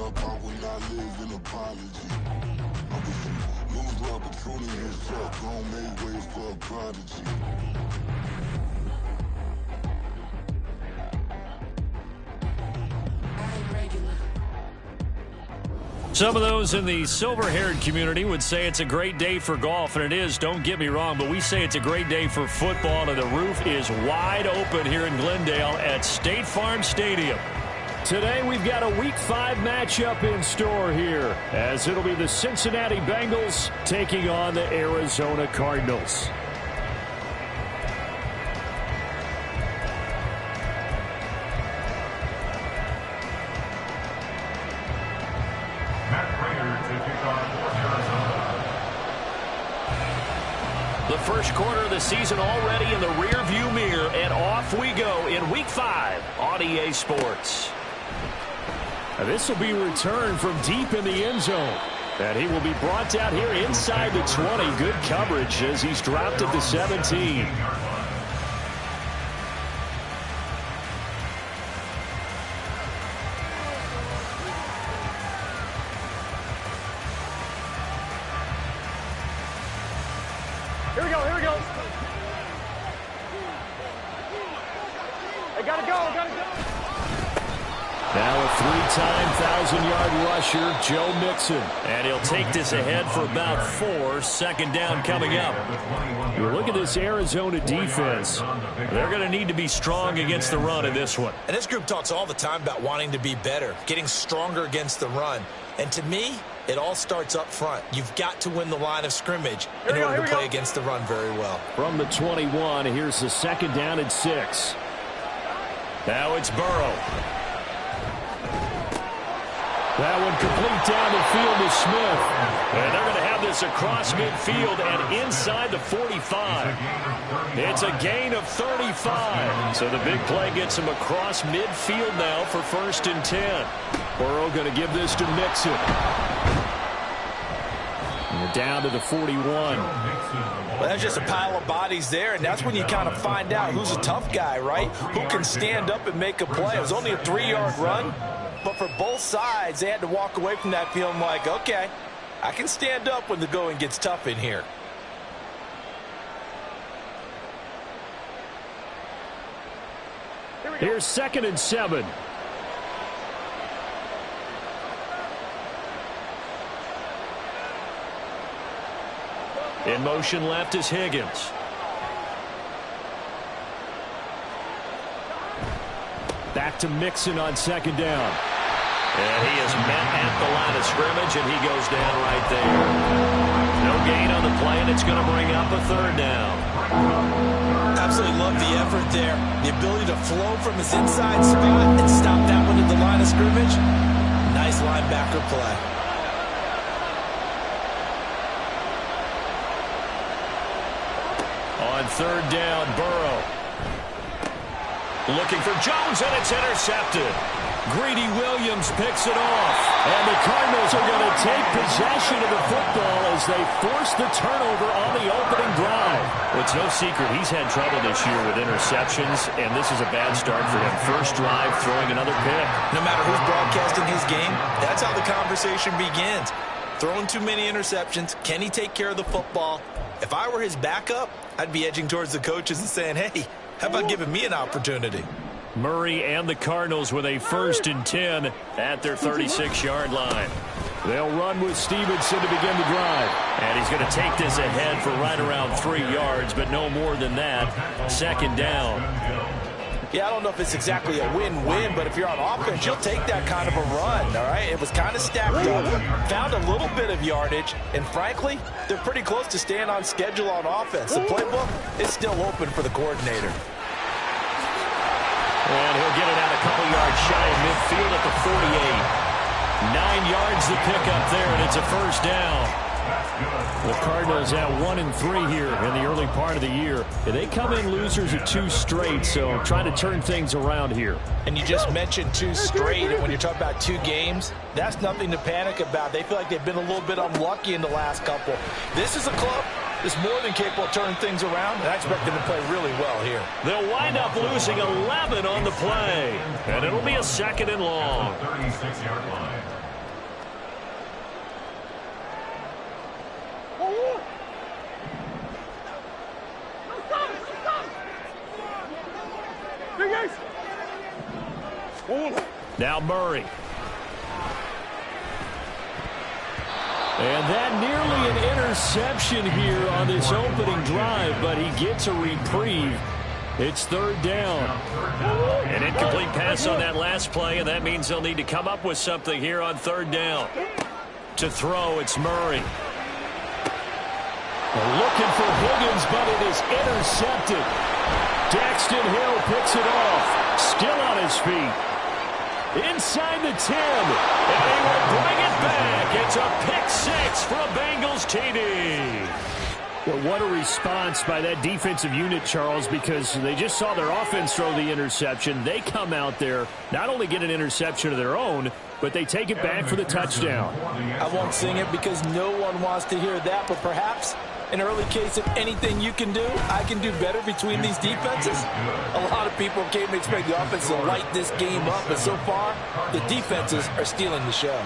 up, I will not live in apology. I was a moon drop protruding his truck, gon' make way for a prodigy. Some of those in the silver-haired community would say it's a great day for golf, and it is, don't get me wrong, but we say it's a great day for football, and the roof is wide open here in Glendale at State Farm Stadium. Today we've got a Week 5 matchup in store here, as it'll be the Cincinnati Bengals taking on the Arizona Cardinals. The first quarter of the season already in the rear-view mirror, and off we go in Week 5 on EA Sports. This will be returned from deep in the end zone. And he will be brought down here inside the 20. Good coverage as he's dropped at the 17. Here we go. They gotta go. Now a three-time 1,000-yard rusher, Joe Mixon. And he'll take this ahead for about 4. Second down coming up. You look at this Arizona defense. They're going to need to be strong against the run in this one. And this group talks all the time about wanting to be better, getting stronger against the run. And to me, it all starts up front. You've got to win the line of scrimmage in order to play against the run very well. From the 21, here's the second down and 6. Now it's Burrow. That one complete down the field to Smith. And they're going to have this across midfield and inside the 45. It's a gain of 35. So the big play gets him across midfield now for 1st and 10. Burrow going to give this to Mixon. And we're down to the 41. Well, that's just a pile of bodies there, and that's when you kind of find out who's a tough guy, right? Who can stand up and make a play. It was only a 3-yard run. But for both sides, they had to walk away from that feeling like, okay, I can stand up when the going gets tough in here. Here's 2nd and 7. In motion left is Higgins. Back to Mixon on 2nd down. And he is met at the line of scrimmage, and he goes down right there. No gain on the play, and it's going to bring up a 3rd down. Absolutely love the effort there. The ability to flow from his inside spot and stop that one at the line of scrimmage. Nice linebacker play. On 3rd down, Burrow. Looking for Jones, and it's intercepted. Greedy Williams picks it off. And the Cardinals are going to take possession of the football as they force the turnover on the opening drive. Well, it's no secret he's had trouble this year with interceptions, and this is a bad start for him. First drive, throwing another pick. No matter who's broadcasting his game, that's how the conversation begins. Throwing too many interceptions. Can he take care of the football? If I were his backup, I'd be edging towards the coaches and saying, hey, how about giving me an opportunity? Murray and the Cardinals with a 1st and 10 at their 36-yard line. They'll run with Stevenson to begin the drive. And he's going to take this ahead for right around 3 yards, but no more than that. 2nd down. Yeah, I don't know if it's exactly a win-win, but if you're on offense, you'll take that kind of a run, all right? It was kind of stacked up, found a little bit of yardage, and frankly, they're pretty close to staying on schedule on offense. The playbook is still open for the coordinator. And he'll get it out a couple yards shy of midfield at the 48. 9 yards to pick up there, and it's a 1st down. The Cardinals at 1-3 here in the early part of the year. They come in losers of 2 straight, so trying to turn things around here. And you just mentioned 2 straight, and when you're talking about 2 games, that's nothing to panic about. They feel like they've been a little bit unlucky in the last couple. This is a club that's more than capable of turning things around, and I expect them to play really well here. They'll wind up losing 11 on the play, and it'll be a 2nd and long. Now Murray. And that nearly an interception here on this opening drive, but he gets a reprieve. It's third down. An incomplete pass on that last play, and that means they'll need to come up with something here on third down. To throw, it's Murray. Looking for Higgins, but it is intercepted. Daxton Hill picks it off. Still on his feet. Inside the 10. And he will bring it back. It's a pick six for a Bengals TD. Well, what a response by that defensive unit, Charles, because they just saw their offense throw the interception. They come out there, not only get an interception of their own, but they take it back for the touchdown. I won't sing it because no one wants to hear that, but perhaps an early case of anything you can do, I can do better between these defenses. A lot of people came to expect the offense to light this game up, but so far, the defenses are stealing the show.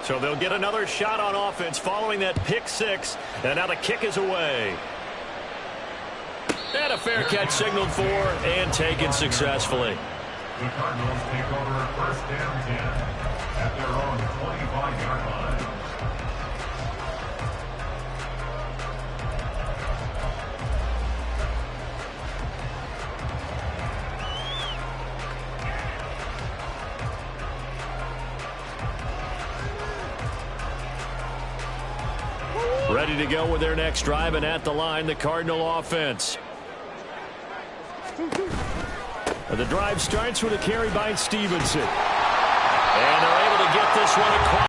So they'll get another shot on offense following that pick six, and now the kick is away. And a fair catch signaled for and taken successfully. The Cardinals take over first down 10 at their own 25-yard line. Ready to go with their next drive, and at the line, the Cardinal offense. The drive starts with a carry by Stevenson. And they're able to get this one across.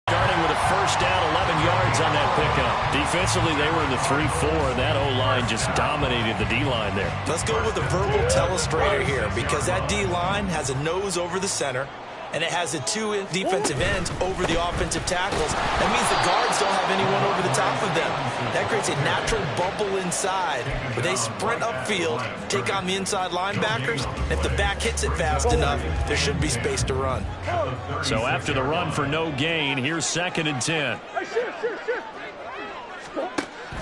Starting with a first down, 11 yards on that pickup. Defensively, they were in the 3-4, and that O-line just dominated the D-line there. Let's go with a verbal telestrator here because that D-line has a nose over the center, and it has the two defensive ends over the offensive tackles. That means the guards don't have anyone over the top of them. That creates a natural bubble inside where they sprint upfield, take on the inside linebackers. If the back hits it fast enough, there should be space to run. So after the run for no gain, here's 2nd and 10.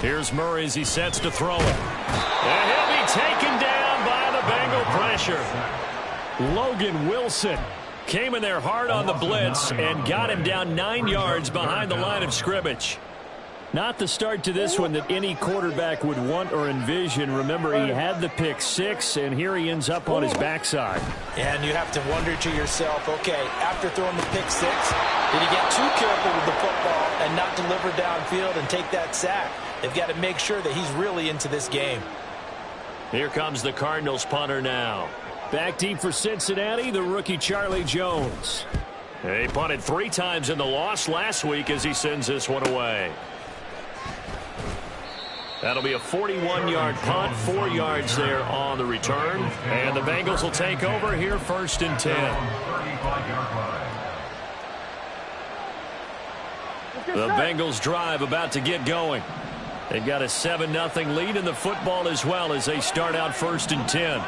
Here's Murray as he sets to throw it. And he'll be taken down by the Bengal pressure. Logan Wilson came in there hard on the blitz and got him down 9 yards behind the line of scrimmage. Not the start to this one that any quarterback would want or envision. Remember, he had the pick six, and here he ends up on his backside. And you have to wonder to yourself, okay, after throwing the pick six, did he get too careful with the football and not deliver downfield and take that sack? They've got to make sure that he's really into this game. Here comes the Cardinals punter now. Back deep for Cincinnati, the rookie Charlie Jones. He punted 3 times in the loss last week as he sends this one away. That'll be a 41-yard punt, 4 yards there on the return. And the Bengals will take over here 1st and 10. The Bengals drive about to get going. They've got a 7-0 lead in the football as well as they start out 1st and 10.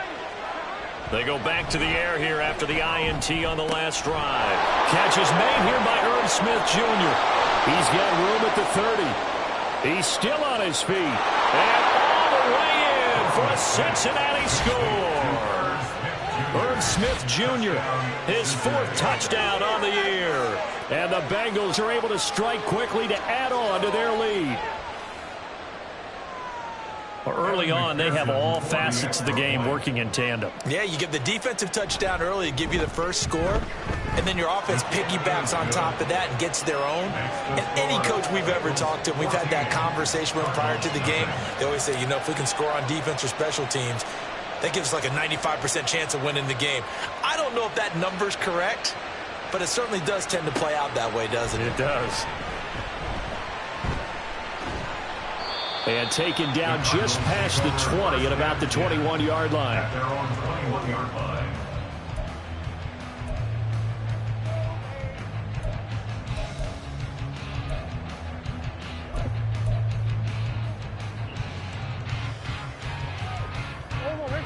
They go back to the air here after the INT on the last drive. Catch is made here by Irv Smith Jr. He's got room at the 30. He's still on his feet. And all the way in for a Cincinnati score. Irv Smith Jr., his 4th touchdown on the year. And the Bengals are able to strike quickly to add on to their lead. Early on, they have all facets of the game working in tandem. Yeah, you get the defensive touchdown early to give you the first score, and then your offense piggybacks on top of that and gets their own. And any coach we've ever talked to, we've had that conversation with them prior to the game, they always say, you know, if we can score on defense or special teams, that gives us like a 95% chance of winning the game. I don't know if that number's correct, but it certainly does tend to play out that way, doesn't it? It does. And taken down just past the 20 at about the 21-yard line. At their own 21-yard line.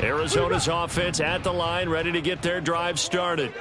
Arizona's offense at the line, ready to get their drive started.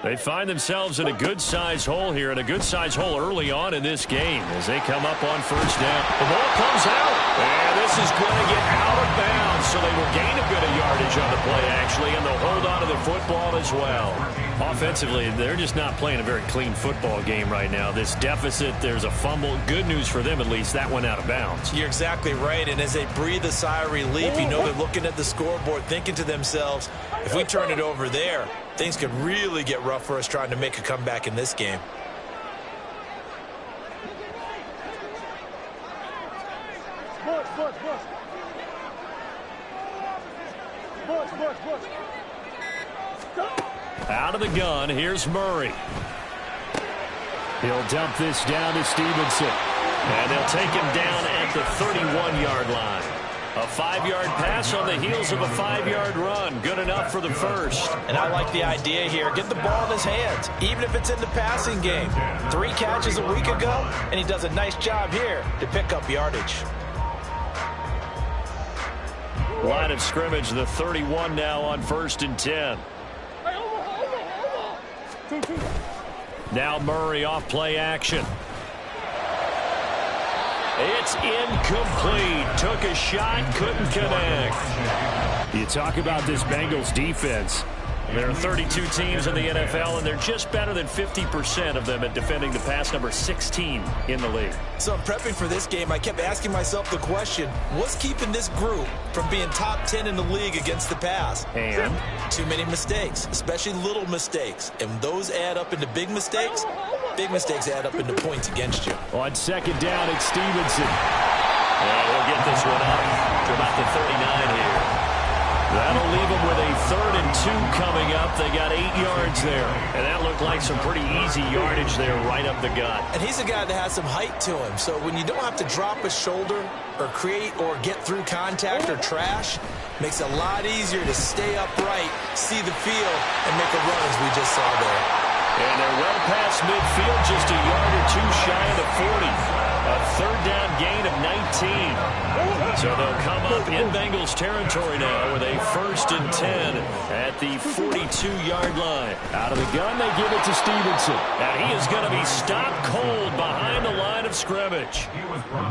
They find themselves in a good-sized hole here, and a good-sized hole early on in this game as they come up on first down. The ball comes out, and this is going to get out of bounds, so they will gain a bit of yardage on the play, actually, and they'll hold on to the football as well. Offensively, they're just not playing a very clean football game right now. This deficit, there's a fumble. Good news for them, at least, that went out of bounds. You're exactly right, and as they breathe a sigh of relief, you know they're looking at the scoreboard, thinking to themselves, if we turn it over there, things could really get rough for us trying to make a comeback in this game. Out of the gun, here's Murray. He'll dump this down to Stevenson. And they'll take him down at the 31-yard line. A 5-yard pass on the heels of a 5-yard run. Good enough for the first. And I like the idea here. Get the ball in his hands, even if it's in the passing game. 3 catches a week ago, and he does a nice job here to pick up yardage. Line of scrimmage, the 31 now on 1st and 10. Now Murray off play action. It's incomplete. Took a shot, couldn't connect. You talk about this Bengals defense. There are 32 teams in the NFL, and they're just better than 50% of them at defending the pass, number 16 in the league. So in prepping for this game, I kept asking myself the question, what's keeping this group from being top 10 in the league against the pass? And? Too many mistakes, especially little mistakes. And those add up into big mistakes add up into points against you. On second down, it's Stevenson. And we'll get this one up to about the 39 here. That'll leave them with a 3rd and 2 coming up. They got 8 yards there. And that looked like some pretty easy yardage there right up the gut. And he's a guy that has some height to him. So when you don't have to drop a shoulder or create or get through contact or trash, makes it a lot easier to stay upright, see the field, and make a run as we just saw there. And they're well past midfield, just a yard or 2 shy of the 40. A 3rd down gain of 19. So they'll come up in Bengals territory now with a 1st and 10 at the 42-yard line. Out of the gun, they give it to Stevenson. And he is going to be stopped cold behind the line of scrimmage.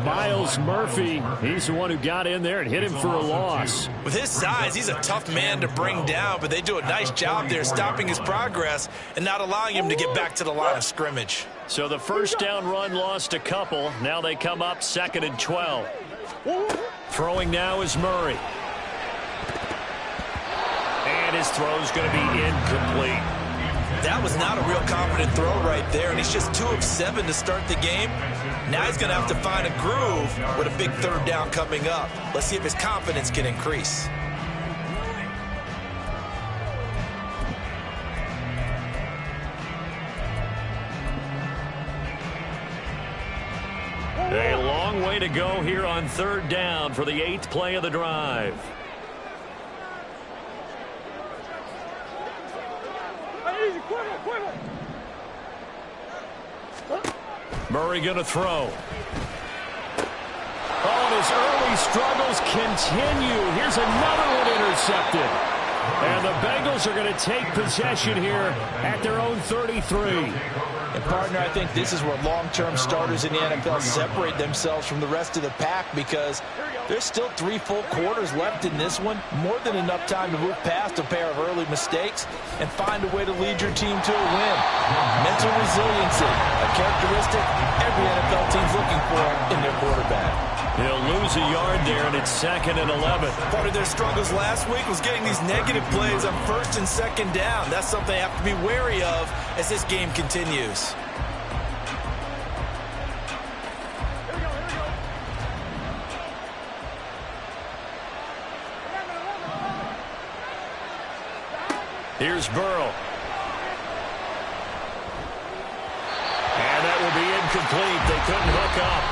Miles Murphy, he's the one who got in there and hit him for a loss. With his size, he's a tough man to bring down, but they do a nice job there stopping his progress and not allowing him to get back to the line of scrimmage. So the first down run lost a couple. Now they come up 2nd and 12. Throwing now is Murray. And his throw's going to be incomplete. That was not a real confident throw right there, and he's just 2 of 7 to start the game. Now he's going to have to find a groove with a big 3rd down coming up. Let's see if his confidence can increase. A long way to go here on 3rd down for the 8th play of the drive. Murray going to throw. Oh, his early struggles continue. Here's another one intercepted. And the Bengals are going to take possession here at their own 33. And, partner, I think this is where long-term starters in the NFL separate themselves from the rest of the pack because there's still 3 full quarters left in this one. More than enough time to move past a pair of early mistakes and find a way to lead your team to a win. Mental resiliency, a characteristic every NFL team's looking for in their quarterback. He'll lose a yard there, and it's 2nd and 11. Part of their struggles last week was getting these negative plays on 1st and 2nd down. That's something they have to be wary of as this game continues. Here's Burrow. And that will be incomplete. They couldn't hook up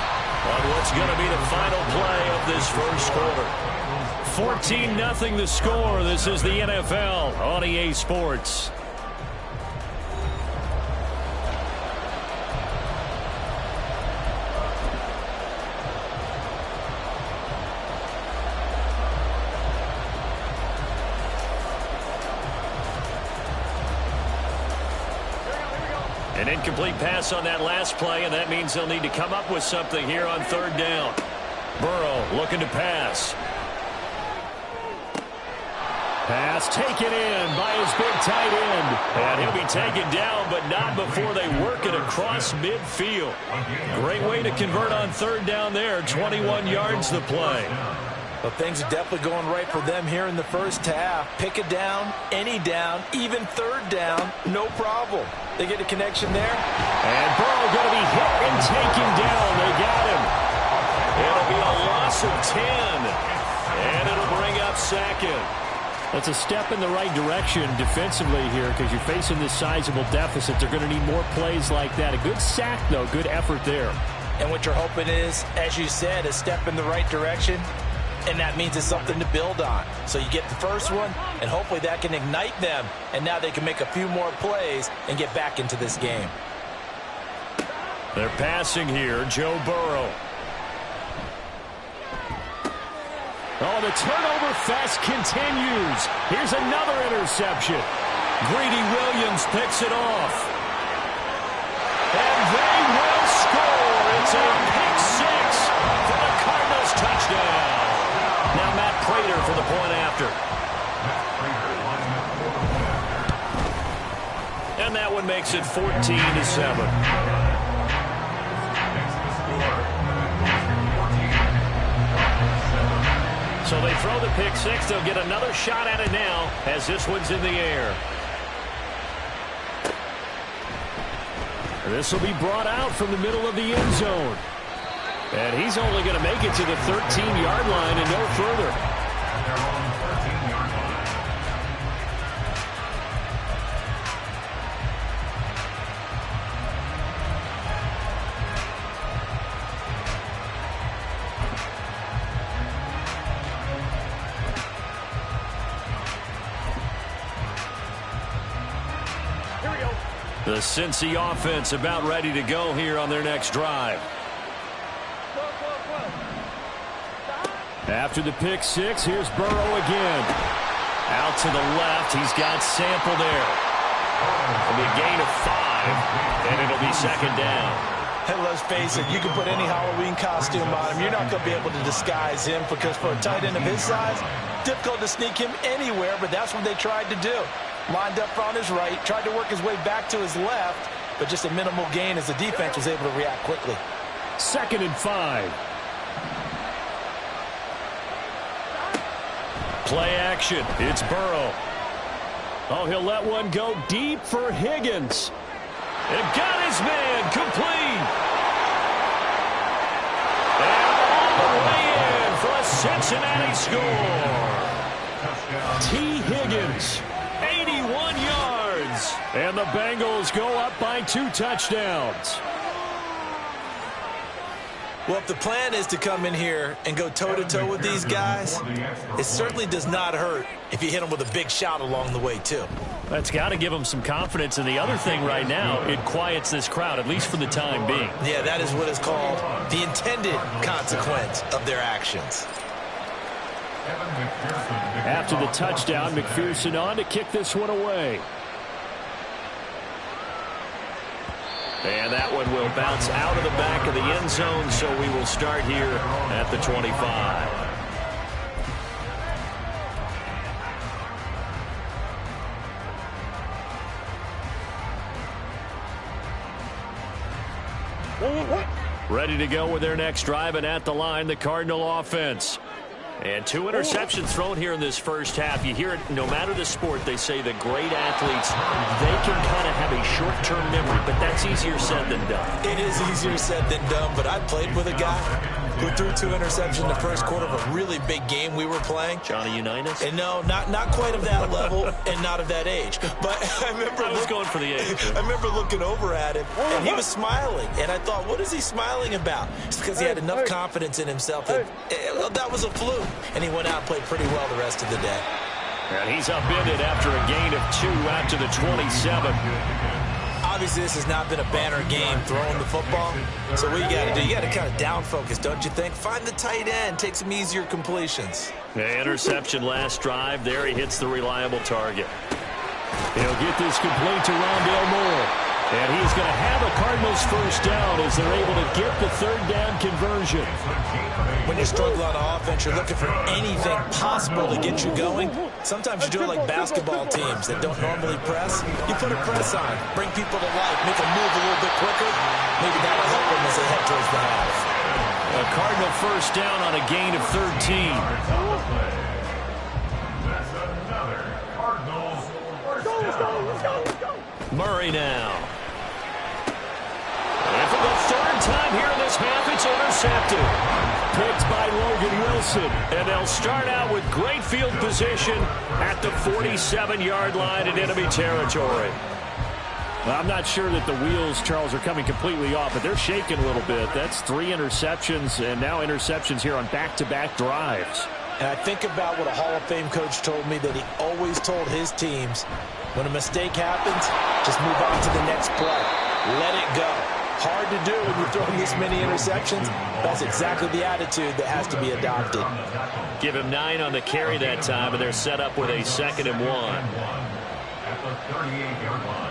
on what's going to be the final play of this first quarter. 14-0 the score. This is the NFL on EA Sports. An incomplete pass on that last play, and that means they'll need to come up with something here on third down. Burrow looking to pass. Pass taken in by his big tight end. And he'll be taken down, but not before they work it across midfield. Great way to convert on third down there. 21 yards the play. Well, things are definitely going right for them here in the first half. Pick a down, any down, even third down, no problem. They get a connection there. And Burrow going to be hit and taken down. They got him. It'll be a loss of 10. And it'll bring up second. That's a step in the right direction defensively here because you're facing this sizable deficit. They're going to need more plays like that. A good sack, though. Good effort there. And what you're hoping is, as you said, a step in the right direction. And that means it's something to build on. So you get the first one, and hopefully that can ignite them. And now they can make a few more plays and get back into this game. They're passing here, Joe Burrow. Oh, the turnover fest continues. Here's another interception. Greedy Williams picks it off. And they will score. It's a pick six for the Cardinals touchdown. Now Matt Prater for the point after. And that one makes it 14-7. So they throw the pick six. They'll get another shot at it now as this one's in the air. This will be brought out from the middle of the end zone. And he's only going to make it to the 13-yard line and no further. The Cincy offense about ready to go here on their next drive. After the pick six, here's Burrow again. Out to the left, he's got Sample there. It'll be a gain of 5, and it'll be second down. And let's face it, you can put any Halloween costume on him. You're not going to be able to disguise him because for a tight end of his size, difficult to sneak him anywhere, but that's what they tried to do. Lined up on his right, tried to work his way back to his left, but just a minimal gain as the defense was able to react quickly. 2nd and 5. Play action. It's Burrow. Oh, he'll let one go deep for Higgins. And got his man complete. And all the way in for a Cincinnati score. T. Higgins, 81 yards. And the Bengals go up by 2 touchdowns. Well, if the plan is to come in here and go toe-to-toe with these guys, it certainly does not hurt if you hit them with a big shot along the way, too. That's got to give them some confidence. And the other thing right now, it quiets this crowd, at least for the time being. Yeah, that is what is called the intended consequence of their actions. After the touchdown, McPherson on to kick this one away. And that one will bounce out of the back of the end zone, so we will start here at the 25. Ready to go with their next drive, and at the line, the Cardinal offense. And 2 interceptions thrown here in this first half. You hear it, no matter the sport, they say the great athletes, they can kind of have a short-term memory, but that's easier said than done. It is easier said than done, but I played with a guy who threw 2 interceptions in the first quarter of a really big game we were playing. Johnny Unitas? And no, not quite of that level and not of that age. But I remember I was going for the age. I remember looking over at him, and he was smiling. And I thought, what is he smiling about? It's because he had enough confidence in himself that that was a fluke. And he went out and played pretty well the rest of the day. And he's upended after a gain of 2 out to the 27. Obviously, this has not been a banner game throwing the football. So what you got to do, you got to kind of down focus, don't you think? Find the tight end, take some easier completions. The interception last drive. There he hits the reliable target. He'll get this complete to Rondale Moore. And he's going to have a Cardinals first down as they're able to get the third down conversion. When you struggle on offense, you're looking for anything possible to get you going. Sometimes you do it like basketball teams that don't normally press. You put a press on, bring people to life, make them move a little bit quicker. Maybe that'll help them as they head towards the half. A Cardinal first down on a gain of 13. That's another Cardinals first down. Murray now. And for the third time here in this half, it's intercepted. Picked by Logan Wilson. And they'll start out with great field position at the 47-yard line in enemy territory. Well, I'm not sure that the wheels, Charles, are coming completely off, but they're shaking a little bit. That's 3 interceptions, and now interceptions here on back-to-back drives. And I think about what a Hall of Fame coach told me that he always told his teams, when a mistake happens, just move on to the next play. Let it go. Hard to do when you're throwing this many interceptions. That's exactly the attitude that has to be adopted. Give him 9 on the carry that time, and they're set up with a 2nd and 1. At the 38-yard line.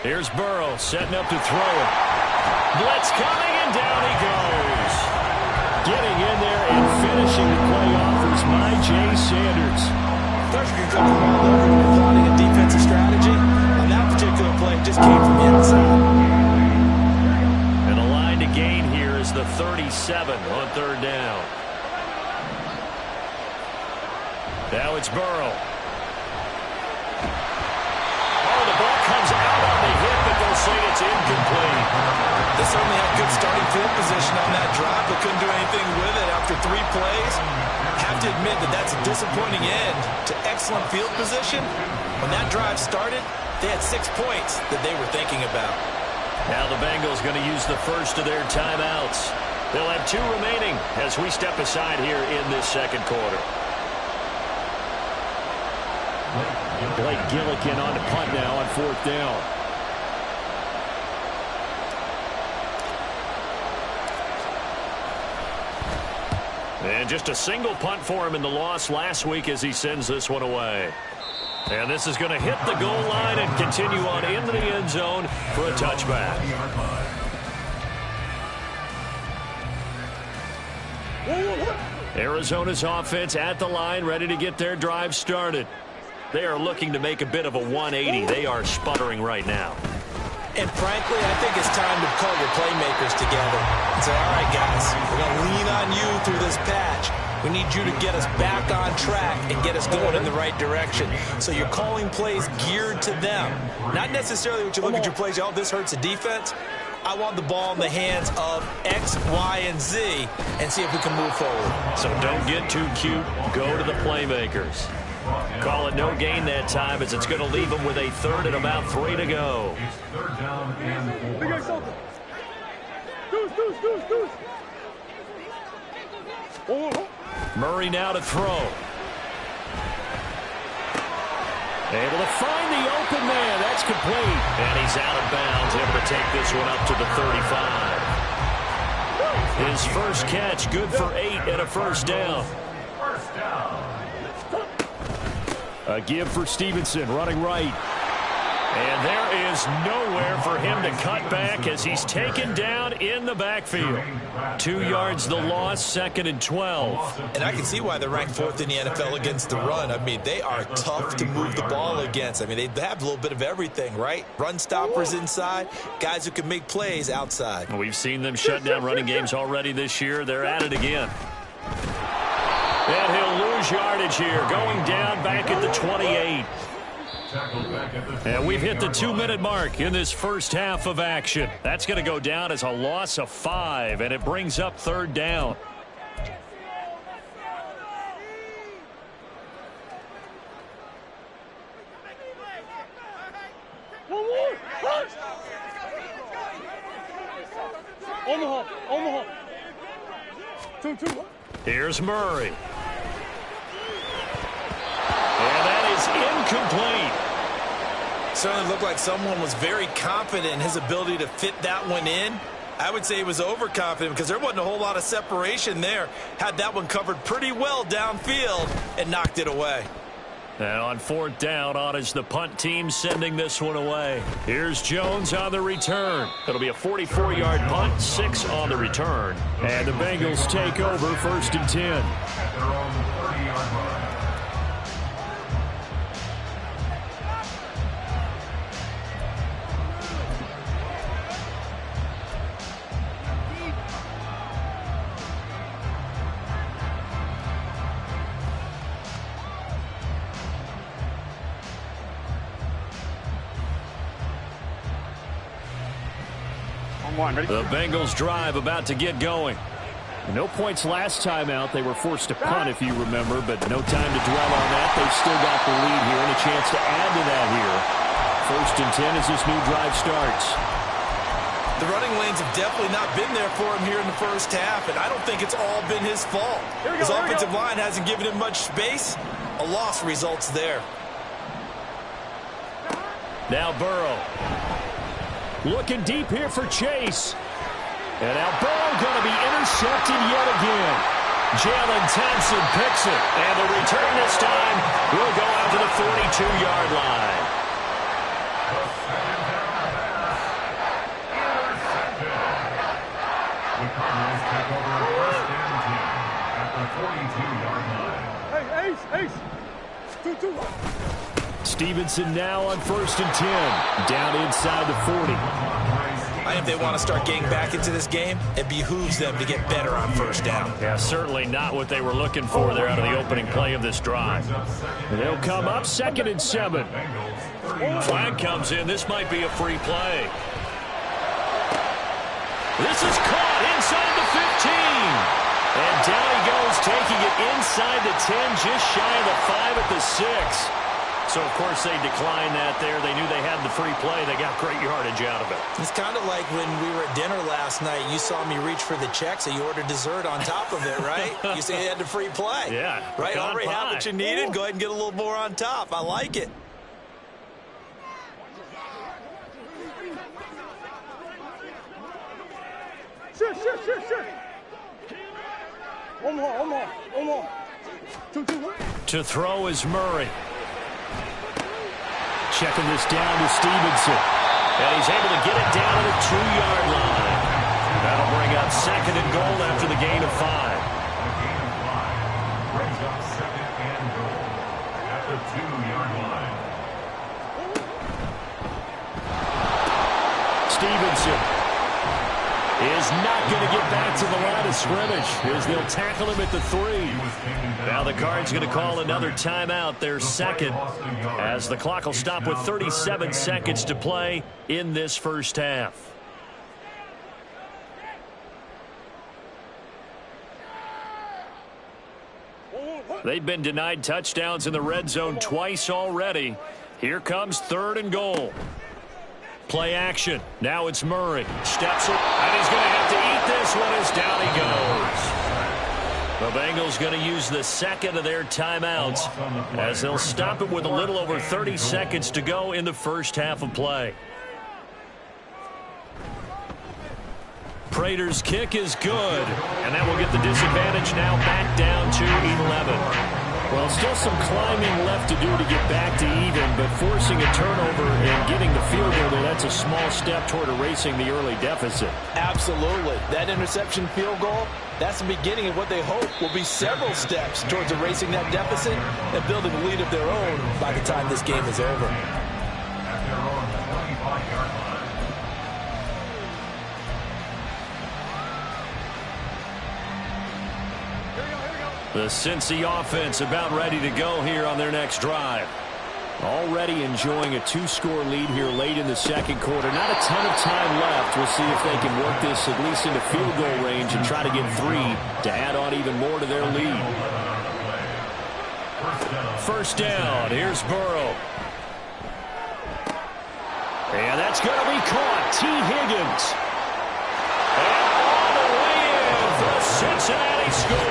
Here's Burrow setting up to throw it. Blitz coming, and down he goes. Getting in there and finishing the play off is Jay Sanders. Pressure can come from all over when you're plotting a defensive strategy. On that particular play, it just came from the outside. And the line to gain here is the 37 on third down. Now it's Burrow. Comes out on the hit, but they'll say it's incomplete. They certainly had good starting field position on that drive, but couldn't do anything with it after 3 plays. Have to admit that that's a disappointing end to excellent field position. When that drive started, they had 6 points that they were thinking about. Now the Bengals going to use the first of their timeouts. They'll have 2 remaining as we step aside here in this second quarter. Blake Gillikin on the punt now on 4th down. And just a single punt for him in the loss last week as he sends this one away. And this is going to hit the goal line and continue on into the end zone for a touchback. Arizona's offense at the line, ready to get their drive started. They are looking to make a bit of a 180. They are sputtering right now. And frankly, I think it's time to call your playmakers together and say, all right, guys, we're going to lean on you through this patch. We need you to get us back on track and get us going in the right direction. So you're calling plays geared to them. Not necessarily what you look at your plays, oh, this hurts the defense. I want the ball in the hands of X, Y, and Z and see if we can move forward. So don't get too cute. Go to the playmakers. Call it no gain that time as it's going to leave them with a 3rd and about 3 to go. It's 3rd down and 4. Murray now to throw. Able to find the open man. That's complete. And he's out of bounds, able to take this one up to the 35. His first catch, good for 8 and a first down. First down. A give for Stevenson, running right. And there is nowhere for him to cut back as he's taken down in the backfield. 2 yards the loss, 2nd and 12. And I can see why they're ranked 4th in the NFL against the run. I mean, they are tough to move the ball against. I mean, they have a little bit of everything, right? Run stoppers inside, guys who can make plays outside. We've seen them shut down running games already this year. They're at it again. And he'll lose yardage here, going down back at the 28. And we've hit the 2-minute mark in this first half of action. That's going to go down as a loss of 5, and it brings up 3rd down. Omaha. 2. Here's Murray. And that is incomplete. certainly looked like someone was very confident in his ability to fit that one in. I would say he was overconfident because there wasn't a whole lot of separation there. Had that one covered pretty well downfield and knocked it away. And on fourth down, on is the punt team sending this one away. Here's Jones on the return. It'll be a 44-yard punt, 6 on the return. And the Bengals take over 1st and 10. At their own 30-yard line. The Bengals drive about to get going. No points last time out. They were forced to punt, if you remember, but no time to dwell on that. They've still got the lead here and a chance to add to that here. 1st and 10 as this new drive starts. The running lanes have definitely not been there for him here in the first half, and I don't think it's all been his fault. His offensive line hasn't given him much space. A loss results there. Now Burrow. Looking deep here for Chase. And now Burrow going to be intercepted yet again. Jalen Thompson picks it. And the return this time will go out to the 42-yard line. The Cardinals take over 1st and 10 at the 42-yard line. Hey, Ace. 2-2. Stevenson now on 1st and 10. Down inside the 40. I think they want to start getting back into this game. It behooves them to get better on 1st down. Yeah, certainly not what they were looking for there out of the opening play of this drive. They'll come up 2nd and 7. Flag comes in. This might be a free play. This is caught inside the 15. And down he goes, taking it inside the 10, just shy of the 5 at the 6. So, of course, they declined that there. They knew they had the free play. They got great yardage out of it. It's kind of like when we were at dinner last night. You saw me reach for the check, so you ordered dessert on top of it, right? You said you had the free play. Yeah. Right? Already have what you needed. Go ahead and get a little more on top. I like it. Shit. One more. 2-2. To throw is Murray. Checking this down to Stevenson. And he's able to get it down to the 2-yard line. That'll bring up 2nd and goal after the gain of 5. A gain of 5 brings up 2nd and goal at the 2-yard line. Stevenson is not going to get back to the line of scrimmage as they'll tackle him at the 3. Now the Cards going to call another timeout, their 2nd, as the clock will stop with 37 seconds to play in this 1st half. They've been denied touchdowns in the red zone twice already. Here comes 3rd and goal. Play action. Now it's Murray. Steps it, and he's going to have to eat this one as down he goes. The Bengals going to use the 2nd of their timeouts as they'll stop it with a little over 30 seconds to go in the 1st half of play. Prater's kick is good, and that will get the disadvantage now back down to 11. Well, still some climbing left to do to get back to even, but forcing a turnover and getting the field goal there, that's a small step toward erasing the early deficit. Absolutely. That interception field goal, that's the beginning of what they hope will be several steps towards erasing that deficit and building a lead of their own by the time this game is over. At their own 25-yard line. The Cincy offense about ready to go here on their next drive. Already enjoying a 2-score lead here late in the 2nd quarter. Not a ton of time left. We'll see if they can work this at least into field goal range and try to get 3 to add on even more to their lead. 1st down. Here's Burrow. And that's going to be caught. T. Higgins. And all the way in for Cincinnati score.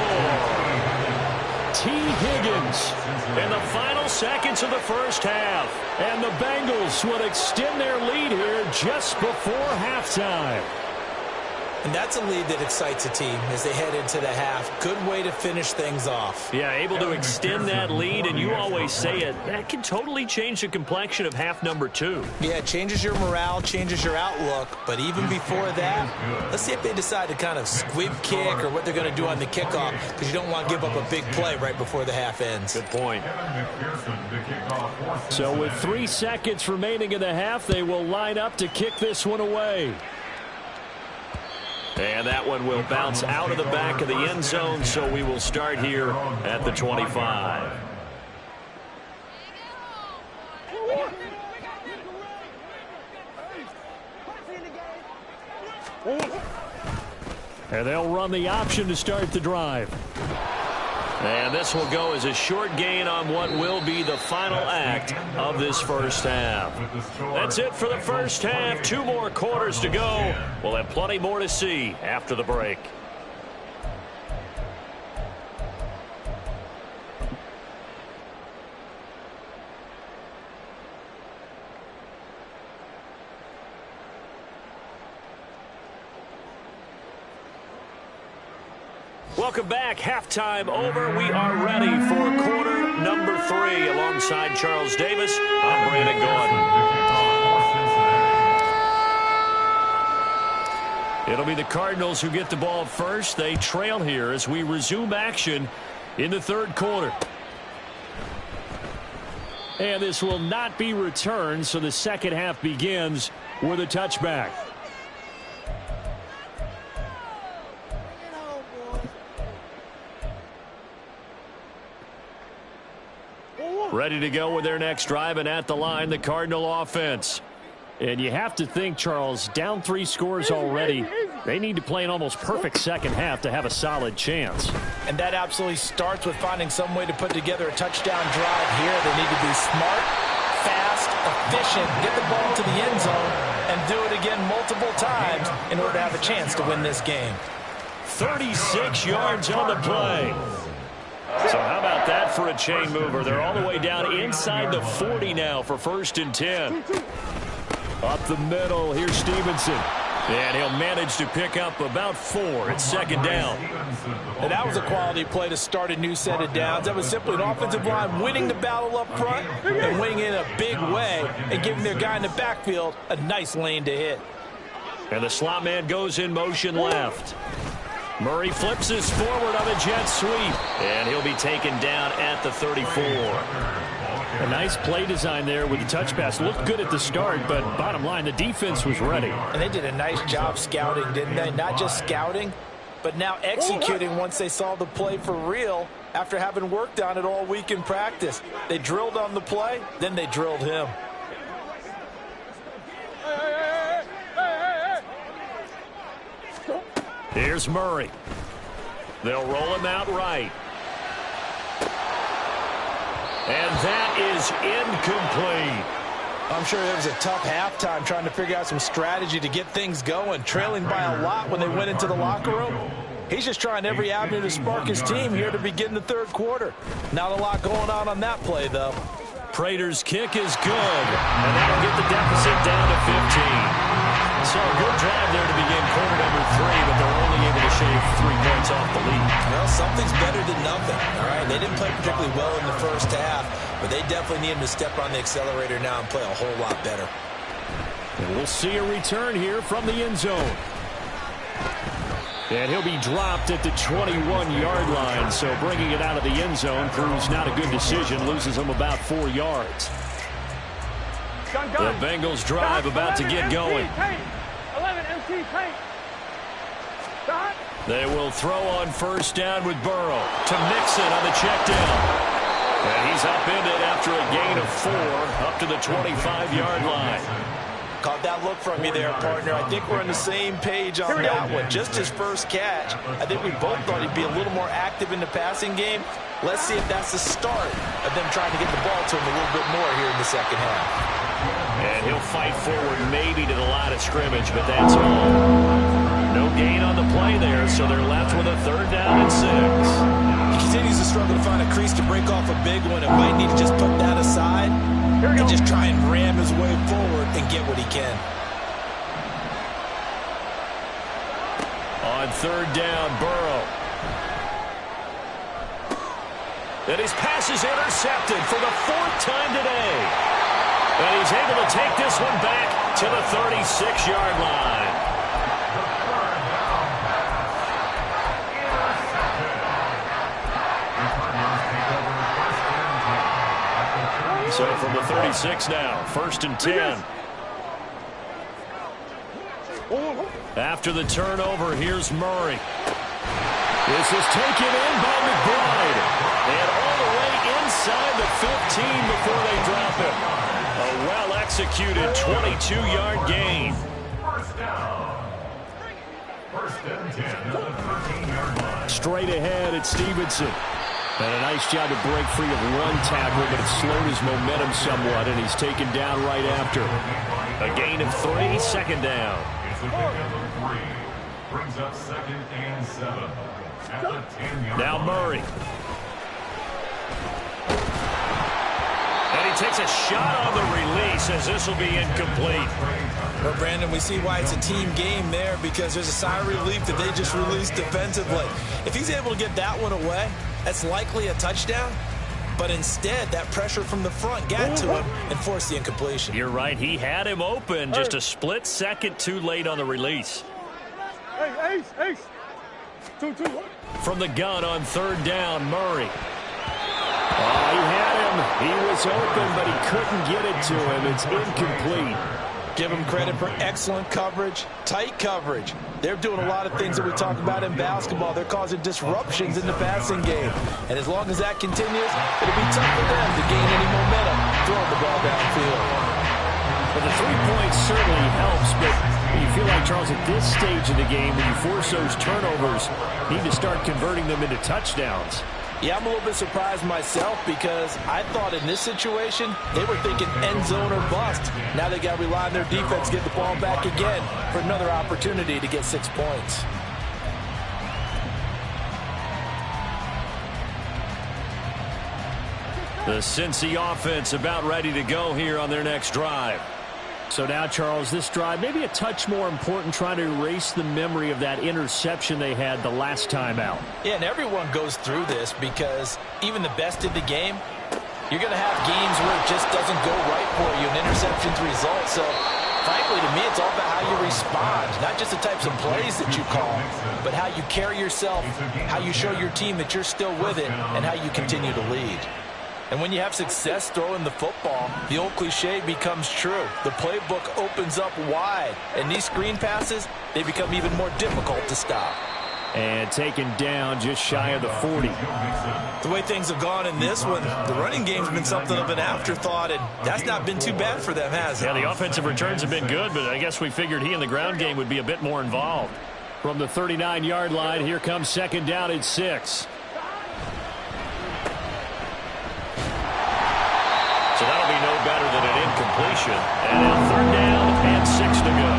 T. Higgins in the final seconds of the first half. And the Bengals would extend their lead here just before halftime. And that's a lead that excites a team as they head into the half. Good way to finish things off. Yeah, able to extend that lead, and you always say it, that can totally change the complexion of half number 2. Yeah, it changes your morale, changes your outlook. But even before that, let's see if they decide to kind of squib kick or what they're going to do on the kickoff, because you don't want to give up a big play right before the half ends. Good point. So with 3 seconds remaining in the half, they will line up to kick this one away. And that one will bounce out of the back of the end zone, so we will start here at the 25. And they'll run the option to start the drive. And this will go as a short gain on what will be the final act of this first half. That's it for the first half. 2 more quarters to go. We'll have plenty more to see after the break. Welcome back. Halftime over. We are ready for quarter number 3. Alongside Charles Davis, I'm Brandon Gaudin. It'll be the Cardinals who get the ball first. They trail here as we resume action in the third quarter. And this will not be returned, so the second half begins with a touchback. Ready to go with their next drive, and at the line, the Cardinal offense. And you have to think, Charles, down 3 scores already. They need to play an almost perfect second half to have a solid chance. And that absolutely starts with finding some way to put together a touchdown drive here. They need to be smart, fast, efficient, get the ball to the end zone, and do it again multiple times in order to have a chance to win this game. 36 yards on the play. So how about that for a chain mover? They're all the way down inside the 40 now for 1st and 10. Up the middle, here's Stevenson. And he'll manage to pick up about 4. It's 2nd down. And that was a quality play to start a new set of downs. That was simply an offensive line winning the battle up front and winning it in a big way and giving their guy in the backfield a nice lane to hit. And the slot man goes in motion left. Murray flips this forward on a jet sweep. And he'll be taken down at the 34. A nice play design there with the touch pass. Looked good at the start, but bottom line, the defense was ready. And they did a nice job scouting, didn't they? Not just scouting, but now executing once they saw the play for real after having worked on it all week in practice. They drilled on the play, then they drilled him. Here's Murray. They'll roll him out right. And that is incomplete. I'm sure there was a tough halftime trying to figure out some strategy to get things going, trailing by a lot when they went into the locker room. He's just trying every avenue to spark his team here to begin the third quarter. Not a lot going on that play, though. Prater's kick is good, and that'll get the deficit down to 15. So a good drive there to begin quarter number 3, but they're only able to shave 3 points off the lead. Well, something's better than nothing, all right? They didn't play particularly well in the first half, but they definitely need him to step on the accelerator now and play a whole lot better. And we'll see a return here from the end zone. And he'll be dropped at the 21-yard line, so bringing it out of the end zone proves not a good decision, loses him about 4 yards. The Bengals drive about to get going. 11 MT paint. They will throw on first down with Burrow to Mixon on the check down. And he's upended after a gain of 4 up to the 25-yard line. Caught that look from you there, partner. I think we're on the same page on that one. Just his first catch. I think we both thought he'd be a little more active in the passing game. Let's see if that's the start of them trying to get the ball to him a little bit more here in the second half. And he'll fight forward maybe to the line of scrimmage, but that's all. No gain on the play there, so they're left with a 3rd down and 6. continues to struggle to find a crease to break off a big one, it might need to just put that aside and just try and ram his way forward and get what he can. On third down, Burrow. And his pass is intercepted for the 4th time today. And he's able to take this one back to the 36-yard line. So from the 36 now, 1st and 10. After the turnover, here's Murray. This is taken in by McBride. And all the way inside the 15 before they drop him. A well-executed 22-yard gain. First down. 1st and 10 at the 13-yard line. Straight ahead at Stevenson. And a nice job to break free of one tackle, but it slowed his momentum somewhat, and he's taken down right after. A gain of 3, 2nd down. It's a pick number 3. Brings up 2nd and 7 at the 10-yard line. Now Murray. And he takes a shot on the release as this will be incomplete. Well, Brandon, we see why it's a team game there, because there's a sigh of relief that they just released defensively. If he's able to get that one away, that's likely a touchdown. But instead, that pressure from the front got to him and forced the incompletion. You're right. He had him open. Just a split second too late on the release. Hey, ace. 2-2. From the gun on 3rd down, Murray. Oh, he had him. He was open, but he couldn't get it to him. It's incomplete. Give them credit for excellent coverage, tight coverage. They're doing a lot of things that we talk about in basketball. They're causing disruptions in the passing game. And as long as that continues, it'll be tough for them to gain any momentum throwing the ball downfield. But the 3 points certainly helps, but you feel like, Charles, at this stage of the game, when you force those turnovers, you need to start converting them into touchdowns. Yeah, I'm a little bit surprised myself, because I thought in this situation, they were thinking end zone or bust. Now they got to rely on their defense to get the ball back again for another opportunity to get 6 points. The Cincy offense about ready to go here on their next drive. So now, Charles, this drive maybe a touch more important, trying to erase the memory of that interception they had the last time out. Yeah, and everyone goes through this, because even the best in the game, you're going to have games where it just doesn't go right for you, and interceptions result. So, frankly, to me, it's all about how you respond, not just the types of plays that you call, but how you carry yourself, how you show your team that you're still with it, and how you continue to lead. And when you have success throwing the football, the old cliche becomes true. The playbook opens up wide, and these screen passes, they become even more difficult to stop. And taken down just shy of the 40. The way things have gone in this one, the running game's been something of an afterthought, and that's not been too bad for them, has it? Yeah, the offensive returns have been good, but I guess we figured he in the ground game would be a bit more involved. From the 39-yard line, here comes 2nd down and 6. So that'll be no better than an incompletion. And now 3rd down and 6 to go.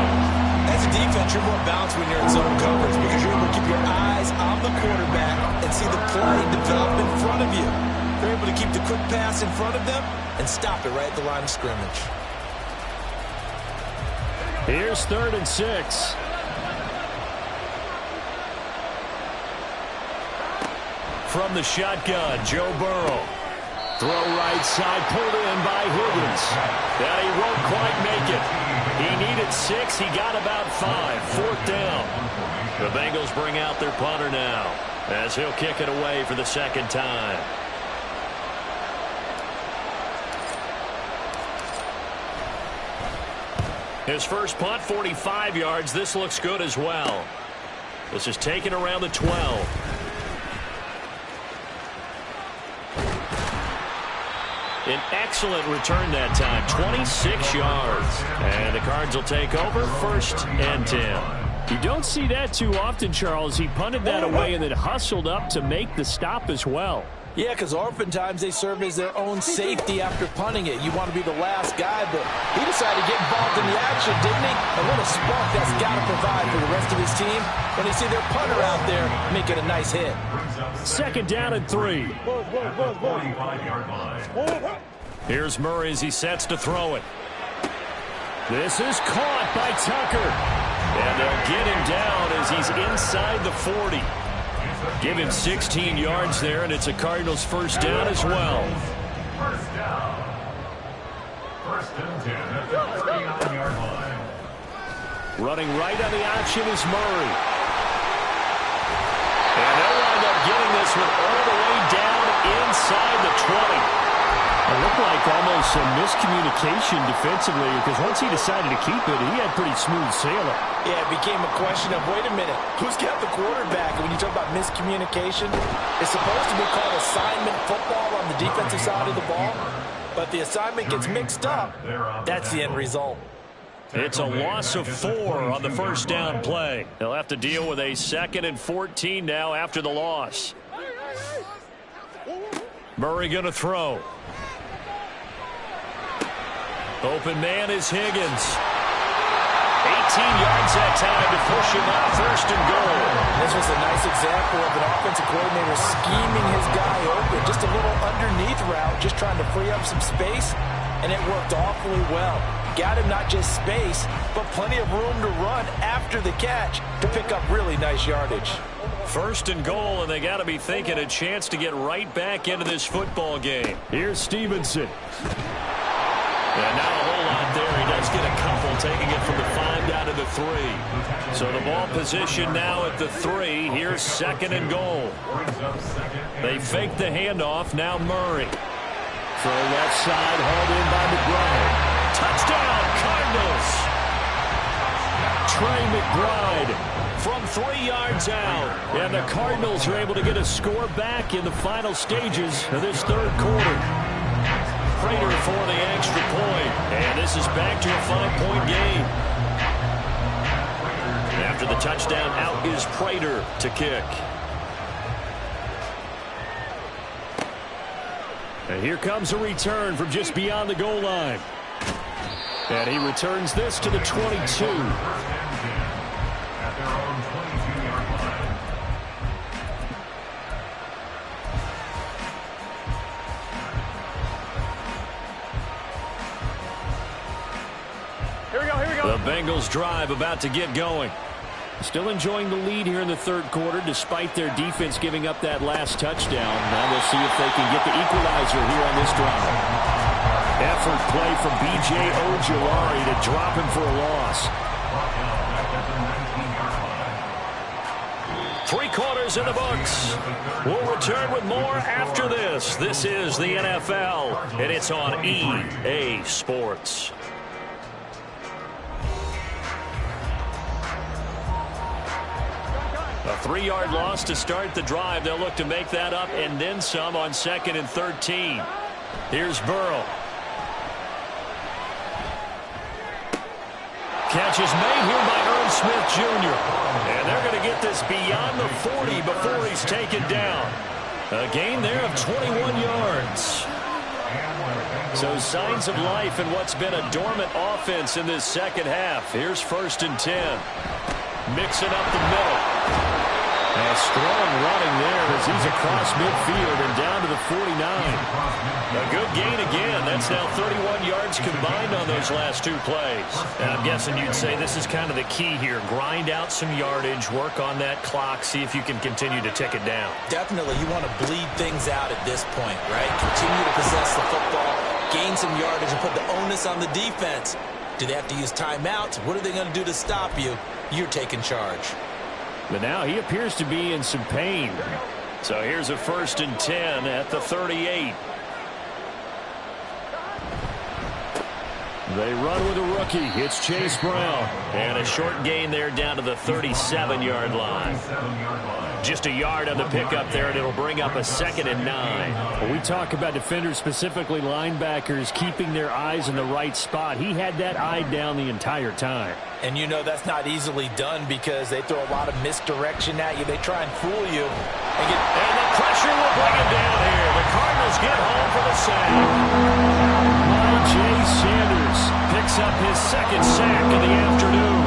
As a defense, you're more balanced when you're in zone coverage, because you're able to keep your eyes on the quarterback and see the play develop in front of you. They're able to keep the quick pass in front of them and stop it right at the line of scrimmage. Here's 3rd and 6. From the shotgun, Joe Burrow. Throw right side, pulled in by Higgins. Yeah, he won't quite make it. He needed 6. He got about 5. 4th down. The Bengals bring out their punter now, as he'll kick it away for the 2nd time. His first punt, 45 yards. This looks good as well. This is taken around the 12. An excellent return that time, 26 yards. And the Cards will take over, 1st and 10. You don't see that too often, Charles. He punted that away and then hustled up to make the stop as well. Yeah, because oftentimes they serve as their own safety after punting it. You want to be the last guy, but he decided to get involved in the action, didn't he? And what a spark that's got to provide for the rest of his team when they see their punter out there making a nice hit. Second down and 3. 45-yard line. Here's Murray as he sets to throw it. This is caught by Tucker. And they'll get him down as he's inside the 40. Give him 16 yards there, and it's a Cardinals first down as well. First down. First and 10 at the 39-yard line. Running right on the option is Murray. And they'll wind up getting this one all the way down inside the 20. It looked like almost a miscommunication defensively because once he decided to keep it, he had pretty smooth sailing. Yeah, it became a question of, wait a minute, who's got the quarterback? And when you talk about miscommunication, it's supposed to be called assignment football on the defensive side of the ball. But the assignment gets mixed up. That's the end result. It's a loss of 4 on the first down play. They'll have to deal with a 2nd and 14 now after the loss. Murray going to throw. Open man is Higgins. 18 yards that time to push him out first and goal. This was a nice example of an offensive coordinator scheming his guy open. Just a little underneath route, just trying to free up some space, and it worked awfully well. Got him not just space, but plenty of room to run after the catch to pick up really nice yardage. First and goal, and they got to be thinking a chance to get right back into this football game. Here's Stevenson. And not a whole lot there. He does get a couple, taking it from the 5 down to the 3. So the ball position now at the 3. Here's 2nd and goal. They fake the handoff. Now Murray. Throw left side, hauled in by McBride. Touchdown, Cardinals. Trey McBride from 3 yards out. And the Cardinals are able to get a score back in the final stages of this third quarter. Prater for the extra point. And this is back to a 5-point game. After the touchdown, out is Prater to kick. And here comes a return from just beyond the goal line. And he returns this to the 22. At their own 22-yard line. Here we go, here we go. The Bengals drive about to get going. Still enjoying the lead here in the third quarter despite their defense giving up that last touchdown. Now we'll see if they can get the equalizer here on this drive. Effort play from B.J. Ojulari to drop him for a loss. 3 quarters in the books. We'll return with more after this. This is the NFL, and it's on EA Sports. A 3-yard loss to start the drive. They'll look to make that up and then some on 2nd and 13. Here's Burrow. Catch is made here by Irv Smith Jr. And they're going to get this beyond the 40 before he's taken down. A gain there of 21 yards. So signs of life in what's been a dormant offense in this second half. Here's 1st and 10. Mixing up the middle. A strong running there as he's across midfield and down to the 49. A good gain again. That's now 31 yards combined on those last 2 plays. And I'm guessing you'd say this is kind of the key here. Grind out some yardage, work on that clock, see if you can continue to tick it down. Definitely, you want to bleed things out at this point, right? Continue to possess the football, gain some yardage, and put the onus on the defense. Do they have to use timeouts? What are they going to do to stop you? You're taking charge. But now he appears to be in some pain. So here's a 1st and 10 at the 38. They run with a rookie. It's Chase Brown. And a short gain there down to the 37-yard line. Just a yard on the pickup there, and it'll bring up a 2nd and 9. When we talk about defenders, specifically linebackers, keeping their eyes in the right spot, he had that eye down the entire time. And you know that's not easily done because they throw a lot of misdirection at you. They try and fool you. And the pressure will bring him down here. The Cardinals get home for the sack. Jay Sanders picks up his second sack of the afternoon.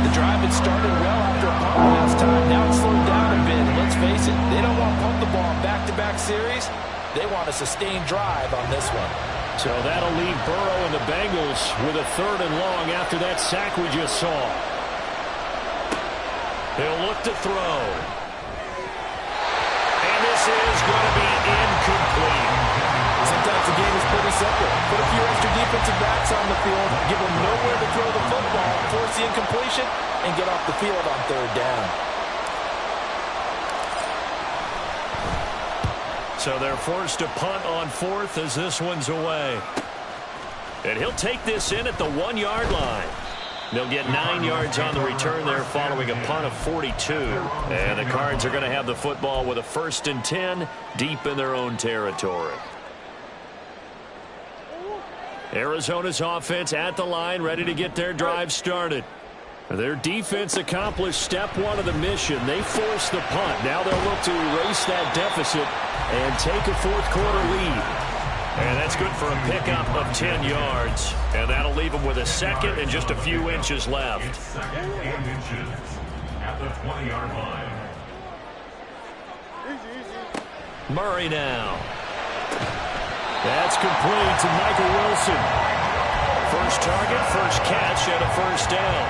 The drive had started well after a punt last time. Now it's slowed down a bit. And let's face it, they don't want to pump the ball in back-to-back series. They want a sustained drive on this one. So that'll leave Burrow and the Bengals with a 3rd and long after that sack we just saw. He'll look to throw. And this is going to be incomplete. Sometimes the game is pretty simple. Put a few extra defensive backs on the field, give them nowhere to throw the football, force the incompletion, and get off the field on 3rd down. So they're forced to punt on 4th as this one's away. And he'll take this in at the 1-yard line. They'll get 9 yards on the return there following a punt of 42. And the Cards are going to have the football with a 1st and 10 deep in their own territory. Arizona's offense at the line, ready to get their drive started. Their defense accomplished step 1 of the mission. They forced the punt. Now they'll look to erase that deficit and take a 4th quarter lead. And that's good for a pickup of 10 yards. And that'll leave them with a 2nd and just a few inches left. It's 2nd and inches at the 20-yard line. Murray now. That's complete to Michael Wilson. First target, first catch, and a 1st down.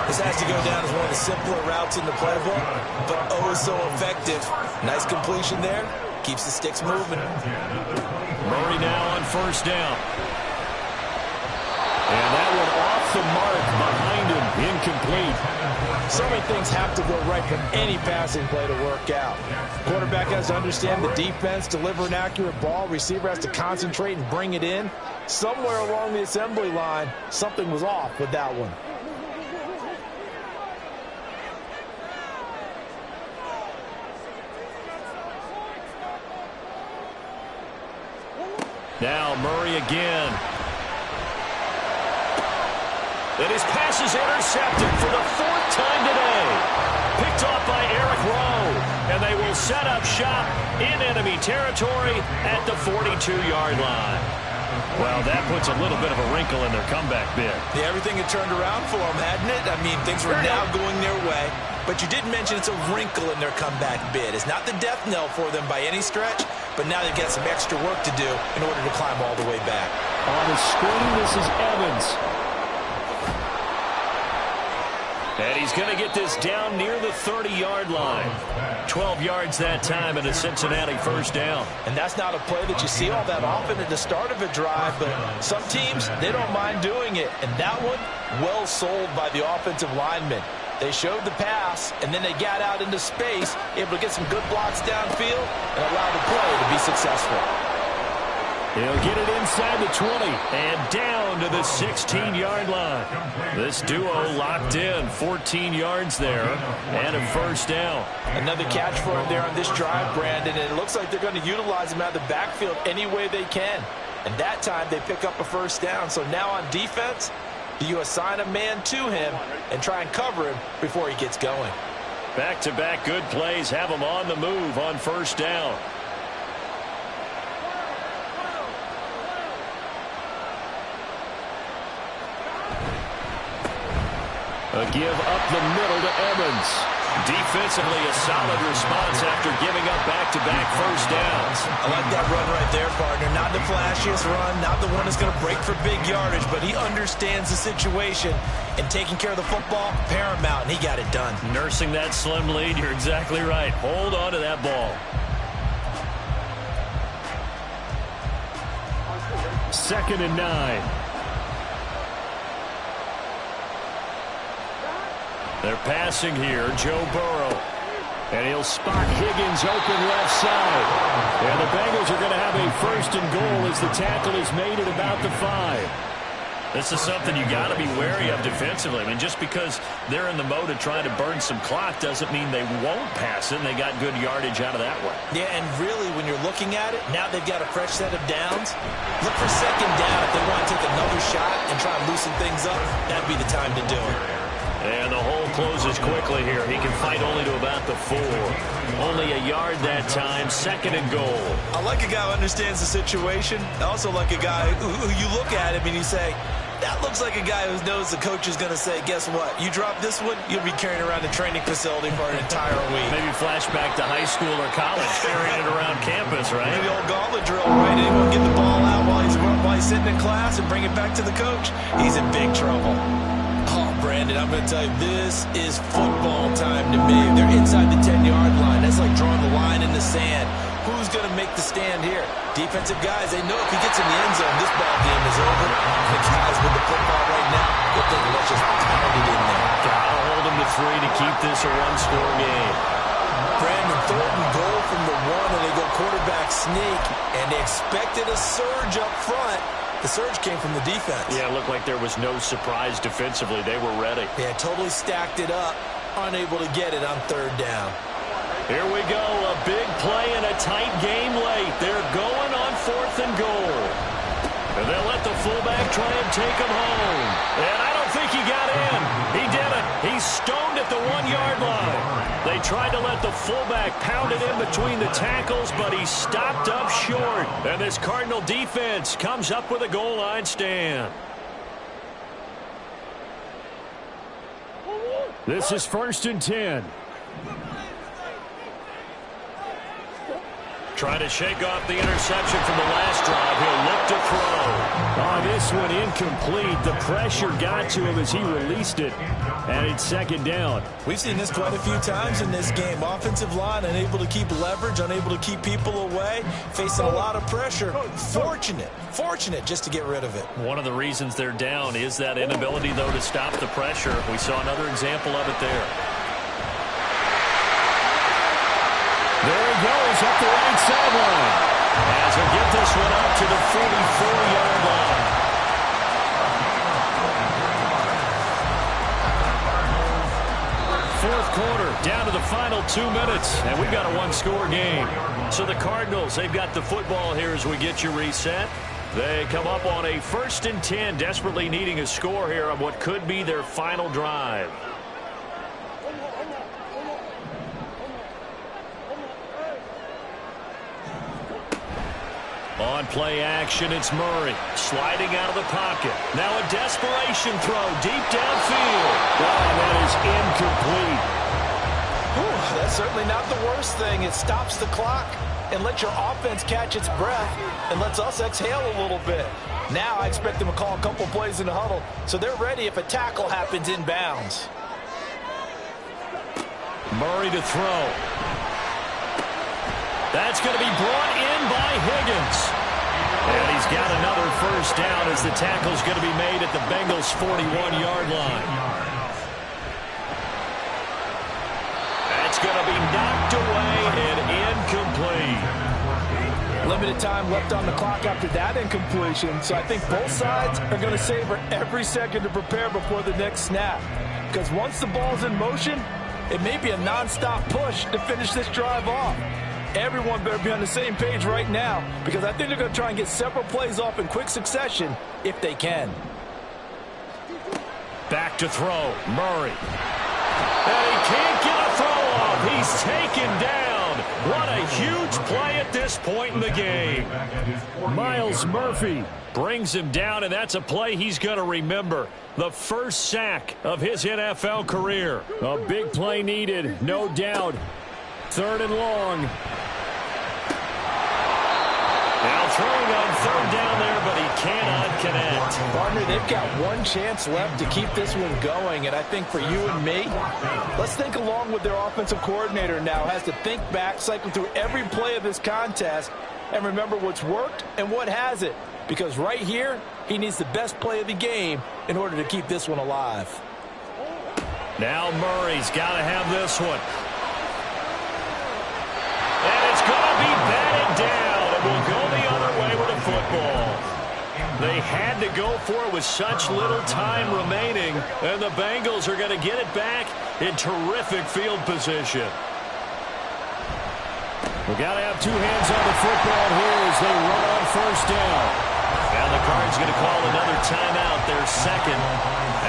This has to go down as one of the simpler routes in the playbook, but oh so effective. Nice completion there. Keeps the sticks moving. Murray now on 1st down. And that one off the mark behind him, incomplete. So many things have to go right for any passing play to work out. Quarterback has to understand the defense, deliver an accurate ball. Receiver has to concentrate and bring it in. Somewhere along the assembly line, something was off with that one. Now Murray again. And his pass is intercepted for the 4th time today. Picked off by Eric Rowe. And they will set up shop in enemy territory at the 42-yard line. Well, that puts a little bit of a wrinkle in their comeback bid. Yeah, everything had turned around for them, hadn't it? I mean, things were now going their way. But you did mention it's a wrinkle in their comeback bid. It's not the death knell for them by any stretch, but now they've got some extra work to do in order to climb all the way back. On the screen, this is Evans. And he's going to get this down near the 30-yard line. 12 yards that time and a Cincinnati 1st down. And that's not a play that you see all that often at the start of a drive, but some teams, they don't mind doing it. And that one, well sold by the offensive lineman. They showed the pass, and then they got out into space, able to get some good blocks downfield and allow the play to be successful. He'll get it inside the 20 and down to the 16-yard line. This duo locked in, 14 yards there and a 1st down. Another catch for him there on this drive, Brandon, and it looks like they're going to utilize him out of the backfield any way they can. And that time they pick up a 1st down. So now on defense, do you assign a man to him and try and cover him before he gets going? Back-to-back good plays have him on the move on 1st down. A give up the middle to Evans. Defensively, a solid response after giving up back-to-back 1st downs. I like that run right there, partner. Not the flashiest run, not the one that's going to break for big yardage, but he understands the situation, and taking care of the football, paramount, and he got it done. Nursing that slim lead, you're exactly right. Hold on to that ball. 2nd and 9. They're passing here, Joe Burrow. And he'll spot Higgins open left side. And the Bengals are going to have a 1st and goal as the tackle is made at about the 5. This is something you got to be wary of defensively. I mean, just because they're in the mode of trying to burn some clock doesn't mean they won't pass it. And they got good yardage out of that one. Yeah, and really, when you're looking at it, now they've got a fresh set of downs. Look for 2nd down if they want to take another shot and try and loosen things up. That'd be the time to do it. And the whole closes quickly here. He can fight only to about the 4. Only a yard that time, 2nd and goal. I like a guy who understands the situation. I also like a guy who you look at him and you say, that looks like a guy who knows the coach is going to say, guess what? You drop this one, you'll be carrying around the training facility for an entire week. Maybe flashback to high school or college, carrying it around campus, right? Maybe old gauntlet drill, right? Anyone get the ball out while he's sitting in class and bring it back to the coach? He's in big trouble. Oh, Brandon, I'm going to tell you, this is football time to me. They're inside the 10-yard line. That's like drawing the line in the sand. Who's going to make the stand here? Defensive guys, they know if he gets in the end zone, this ball game is over. The guys with the football right now, they're thinking, let's just pound it in there. Gotta hold him to 3 to keep this a one-score game. Brandon, 3rd and goal from the 1, and they go quarterback sneak, and they expected a surge up front. The surge came from the defense. Yeah, it looked like there was no surprise defensively. They were ready. Yeah, totally stacked it up, unable to get it on 3rd down. Here we go, a big play and a tight game late. They're going on 4th and goal. And they'll let the fullback try and take him home. And I don't think he got in. He did it. He's stoned at the 1-yard line. They tried to let the fullback pound it in between the tackles, but he stopped up short. And this Cardinal defense comes up with a goal line stand. This is 1st and 10. Trying to shake off the interception from the last drive. He'll look to throw. Oh, this one incomplete. The pressure got to him as he released it. And it's 2nd down. We've seen this quite a few times in this game. Offensive line unable to keep leverage, unable to keep people away, facing a lot of pressure. Fortunate just to get rid of it. One of the reasons they're down is that inability, though, to stop the pressure. We saw another example of it there. There he goes up the right sideline. As he'll get this one up to the 44-yard line. Fourth quarter, down to the final 2 minutes, and we've got a one-score game. So the Cardinals, they've got the football here as we get you reset. They come up on a 1st and 10, desperately needing a score here on what could be their final drive. On play action, it's Murray sliding out of the pocket. Now a desperation throw deep downfield. Oh, that is incomplete. Whew, that's certainly not the worst thing. It stops the clock and lets your offense catch its breath and lets us exhale a little bit. Now I expect them to call a couple plays in the huddle so they're ready if a tackle happens inbounds. Murray to throw. That's going to be brought in by Higgins. And he's got another 1st down as the tackle's going to be made at the Bengals' 41-yard line. That's going to be knocked away and incomplete. Limited time left on the clock after that incompletion, so I think both sides are going to savor every second to prepare before the next snap. Because once the ball's in motion, it may be a non-stop push to finish this drive off. Everyone better be on the same page right now because I think they're going to try and get several plays off in quick succession if they can. Back to throw. Murray. And he can't get a throw off. He's taken down. What a huge play at this point in the game. Miles Murphy brings him down, and that's a play he's going to remember. The first sack of his NFL career. A big play needed, no doubt. 3rd and long. Now throwing on 3rd down there, but he cannot connect. Partner, they've got one chance left to keep this one going, and I think for you and me, let's think along with their offensive coordinator now. Has to think back, cycle through every play of this contest, and remember what's worked and what hasn't. Because right here, he needs the best play of the game in order to keep this one alive. Now Murray's got to have this one. And it's going to be batted down. It will go the other way with the football. They had to go for it with such little time remaining, and the Bengals are going to get it back in terrific field position. We've got to have two hands on the football here as they run on 1st down. And the Cards going to call another timeout, their second,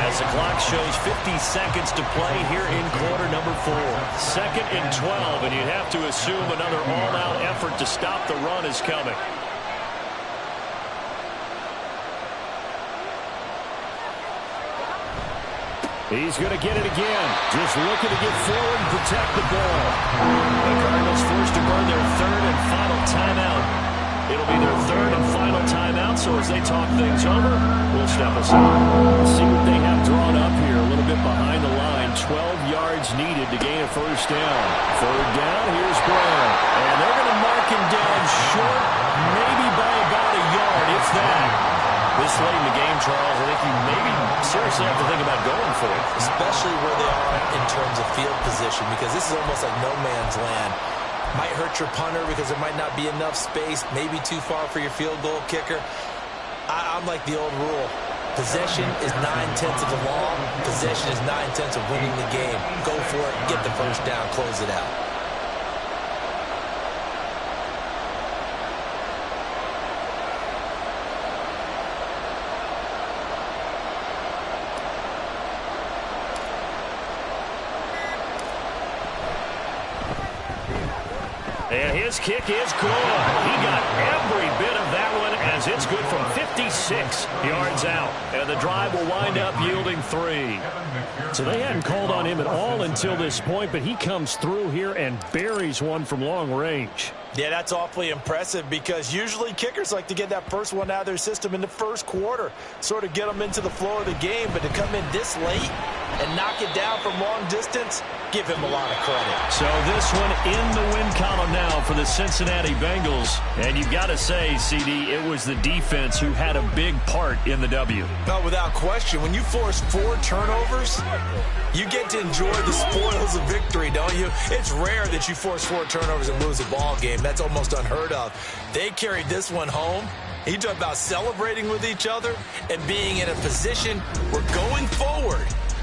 as the clock shows 50 seconds to play here in quarter number 4. 2nd and 12, and you'd have to assume another all-out effort to stop the run is coming. He's going to get it again. Just looking to get forward and protect the ball. The Cardinals forced to burn their 3rd and final timeout. It'll be their 3rd and final timeout, so as they talk things over, we'll step aside. Let's see what they have drawn up here. A little bit behind the line. 12 yards needed to gain a first down. 3rd down, here's Brown. And they're going to mark him down short, maybe by about a yard, if that. This late in the game, Charles, I think you maybe seriously have to think about going for it. Especially where they are in terms of field position, because this is almost like no man's land. Might hurt your punter because there might not be enough space, maybe too far for your field goal kicker. I'm like the old rule. Possession is 9/10 of the law. Possession is 9/10 of winning the game. Go for it, get the first down, close it out. And his kick is good. He got every bit of that one as it's good from 56 yards out. And the drive will wind up yielding 3. So they hadn't called on him at all until this point, but he comes through here and buries one from long range. Yeah, that's awfully impressive because usually kickers like to get that first one out of their system in the first quarter, sort of get them into the flow of the game, but to come in this late and knock it down from long distance, give him a lot of credit. So this one in the win column now for the Cincinnati Bengals. And you've got to say, CD, it was the defense who had a big part in the W. No, without question. When you force 4 turnovers, you get to enjoy the spoils of victory, don't you? It's rare that you force 4 turnovers and lose a ball game. That's almost unheard of. They carried this one home. You talk about celebrating with each other and being in a position where going forward,